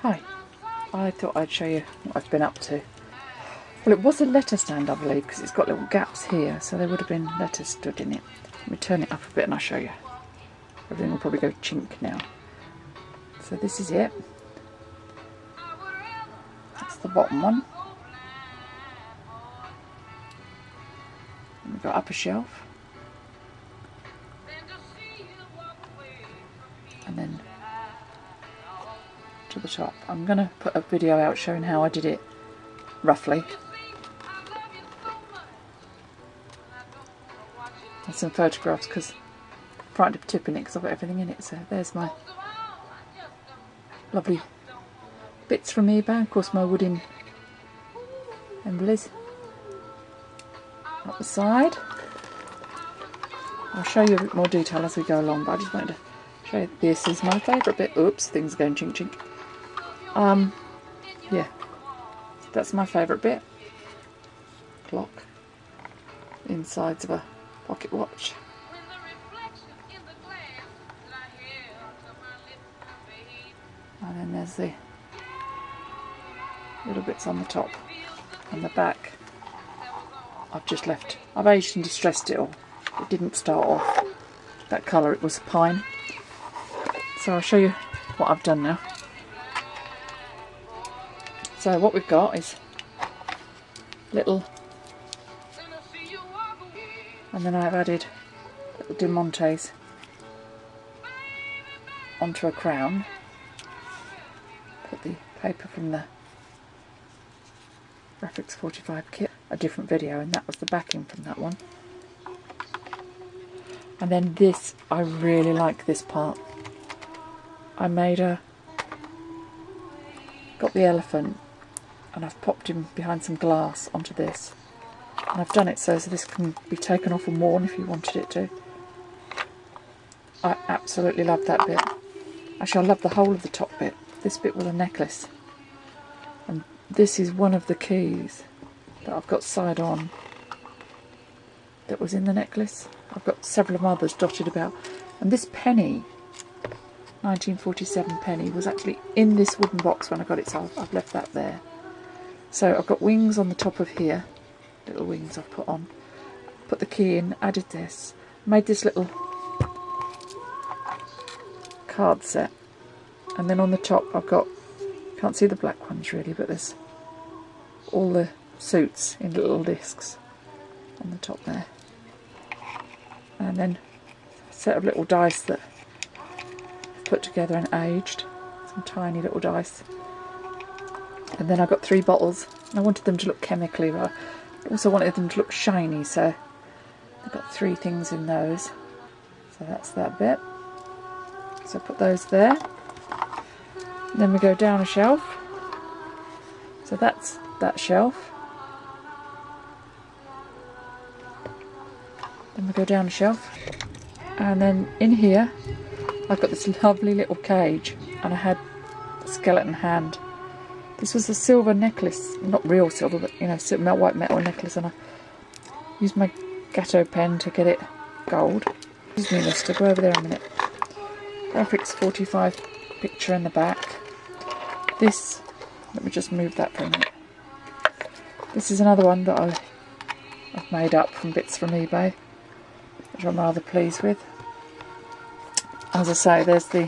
Hi, I thought I'd show you what I've been up to. Well, it was a letter stand, I believe, because it's got little gaps here, so there would have been letters stood in it. Let me turn it up a bit and I'll show you. Everything will probably go chink now. So this is it. That's the bottom one. And we've got upper shelf. And then to the top. I'm going to put a video out showing how I did it roughly. And some photographs because I'm frightened of tipping it because I've got everything in it. So there's my lovely bits from eBay. Of course, my wooden emblems up the side. I'll show you a bit more detail as we go along, but I just wanted to show you this is my favourite bit. Oops, things are going chink chink. Yeah, that's my favourite bit. Clock. Insides of a pocket watch. And then there's the little bits on the top and the back. I've just left. I've aged and distressed it all. It didn't start off that colour, it was pine. So I'll show you what I've done now. So what we've got is little, and then I've added little diamantes onto a crown. Put the paper from the Graphics45 kit, a different video, and that was the backing from that one. And then this, I really like this part. I made got the elephant and I've popped him behind some glass onto this. And I've done it so this can be taken off and worn if you wanted it to. I absolutely love that bit. Actually, I love the whole of the top bit. This bit was a necklace. And this is one of the keys that I've got side on that was in the necklace. I've got several of others dotted about. And this penny, 1947 penny, was actually in this wooden box when I got it, so I've left that there. So I've got wings on the top of here, little wings I've put on. Put the key in, added this, made this little card set. And then on the top I've got, can't see the black ones really, but there's all the suits in little discs on the top there. And then a set of little dice that I've put together and aged, some tiny little dice. And then I've got 3 bottles, and I wanted them to look chemically, but I also wanted them to look shiny, so I've got 3 things in those. So that's that bit. So I put those there. And then we go down a shelf. So that's that shelf. Then we go down a shelf. And then in here, I've got this lovely little cage, and I had a skeleton hand. This was a silver necklace, not real silver, but you know, white metal necklace, and I used my Gatto pen to get it gold. Excuse me, mister, go over there a minute. Graphics45 picture in the back. This, let me just move that for a minute. This is another one that I've made up from bits from eBay, which I'm rather pleased with. As I say, there's the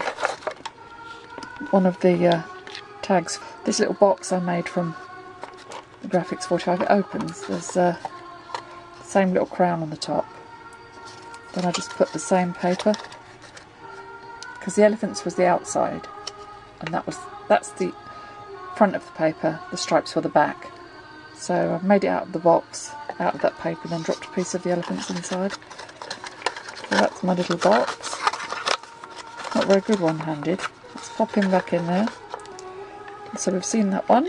one of the tags. This little box I made from the Graphics45, it opens. There's the same little crown on the top. Then I just put the same paper, because the elephants was the outside, and that's the front of the paper, the stripes were the back. So I've made it out of the box, out of that paper, and then dropped a piece of the elephants inside. So that's my little box. Not very good one-handed. Let's pop him back in there. So we've seen that one.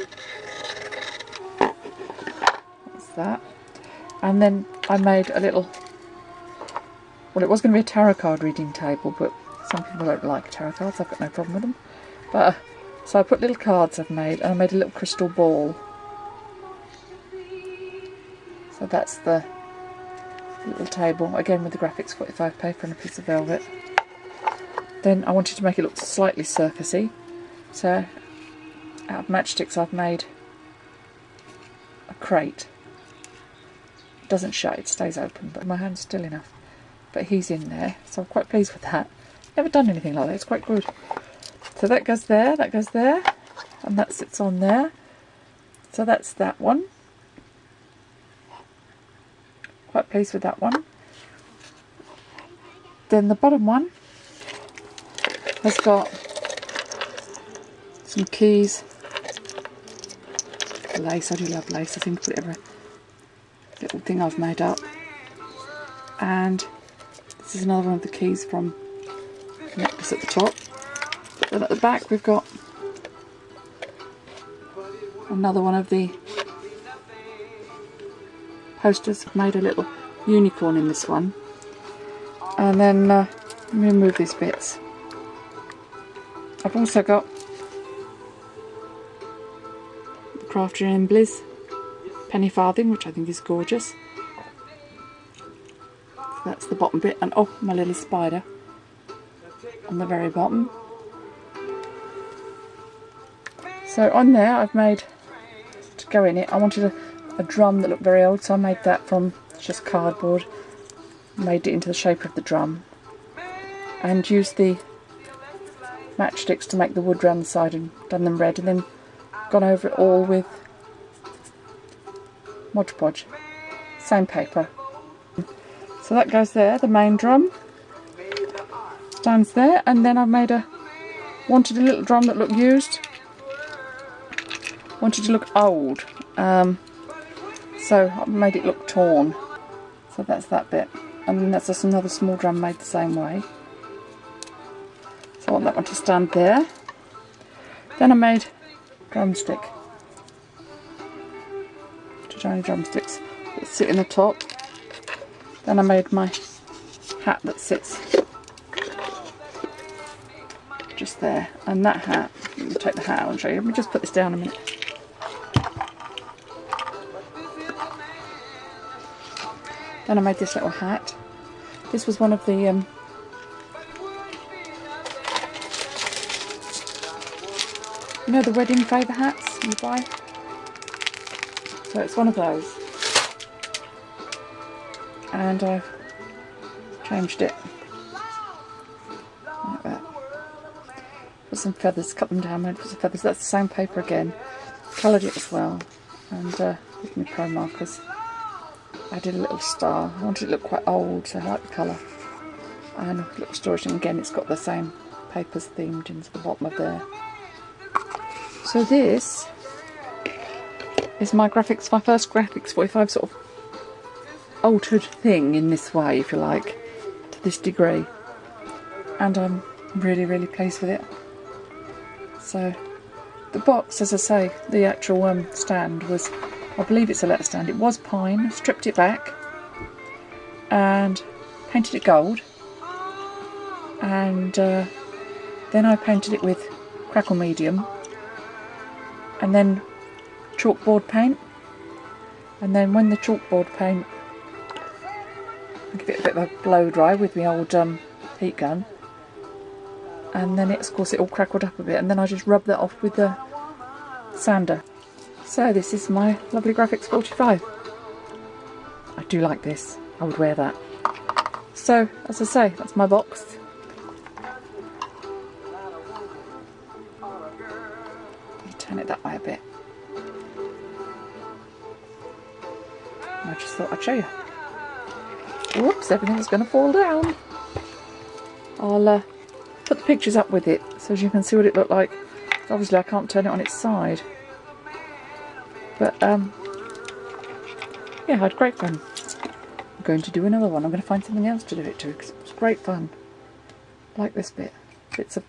That's that. And then I made a little, well, it was going to be a tarot card reading table, but some people don't like tarot cards. I've got no problem with them. But so I put little cards I've made, and I made a little crystal ball. So that's the little table, again with the Graphics45 paper and a piece of velvet. Then I wanted to make it look slightly circusy, so out of matchsticks I've made a crate. It doesn't shut, it stays open, but my hand's still enough. But he's in there, so I'm quite pleased with that. Never done anything like that, it's quite good. So that goes there, and that sits on there. So that's that one. Quite pleased with that one. Then the bottom one has got some keys, lace. I do love lace. I seem to put every little thing I've made up. And this is another one of the keys from the necklace at the top. Then at the back we've got another one of the posters. I've made a little unicorn in this one. And then let me remove these bits. I've also got the Crafting Juli penny farthing, which I think is gorgeous. So that's the bottom bit, and oh, my little spider on the very bottom. So on there I've made, to go in it, I wanted a drum that looked very old, so I made that from just cardboard. Made it into the shape of the drum and used the matchsticks to make the wood around the side and done them red, and then gone over it all with Mod Podge, same paper. So that goes there, the main drum stands there, and then I've made wanted a little drum that looked used, wanted to look old, so I made it look torn. So that's that bit. And then that's just another small drum made the same way. So I want that one to stand there. Then I made a drumstick. 2 tiny drumsticks that sit in the top. Then I made my hat that sits just there. And that hat, let me take the hat out and show you. Let me just put this down a minute. Then I made this little hat. This was one of the you know, the wedding favour hats you buy? So it's one of those. And I've changed it like that. Put some feathers, cut them down, made put some feathers. That's the same paper again. Coloured it as well. And with my pro markers. I did a little star. I wanted it to look quite old, so I like the colour. And a little storage thing. Again, it's got the same papers themed into the bottom of there. So this is my first Graphics45 sort of altered thing in this way, if you like, to this degree. And I'm really, really pleased with it. So the box, as I say, the actual stand was, I believe it's a letter stand. It was pine, stripped it back and painted it gold, and then I painted it with crackle medium and then chalkboard paint, and then when the chalkboard paint, I give it a bit of a blow dry with my old heat gun, and then of course it all crackled up a bit, and then I just rubbed that off with the sander. So this is my lovely Graphics45. I do like this. I would wear that. So, as I say, that's my box. Let me turn it that way a bit. I just thought I'd show you. Whoops, everything was going to fall down. I'll put the pictures up with it so you can see what it looked like. Obviously I can't turn it on its side. But yeah, I had great fun. I'm going to do another one. I'm going to find something else to do it to, because it was great fun. Like this bit, bits of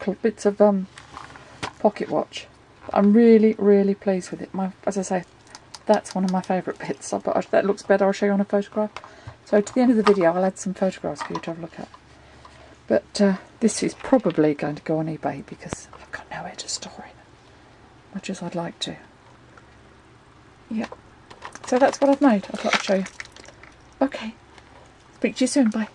pocket watch. I'm really, really pleased with it. As I say, that's one of my favourite bits. But that looks better. I'll show you on a photograph. So to the end of the video, I'll add some photographs for you to have a look at. But this is probably going to go on eBay because I've got nowhere to store it, much as I'd like to. Yeah, so that's what I've made. I thought I'd show you. Okay, speak to you soon. Bye.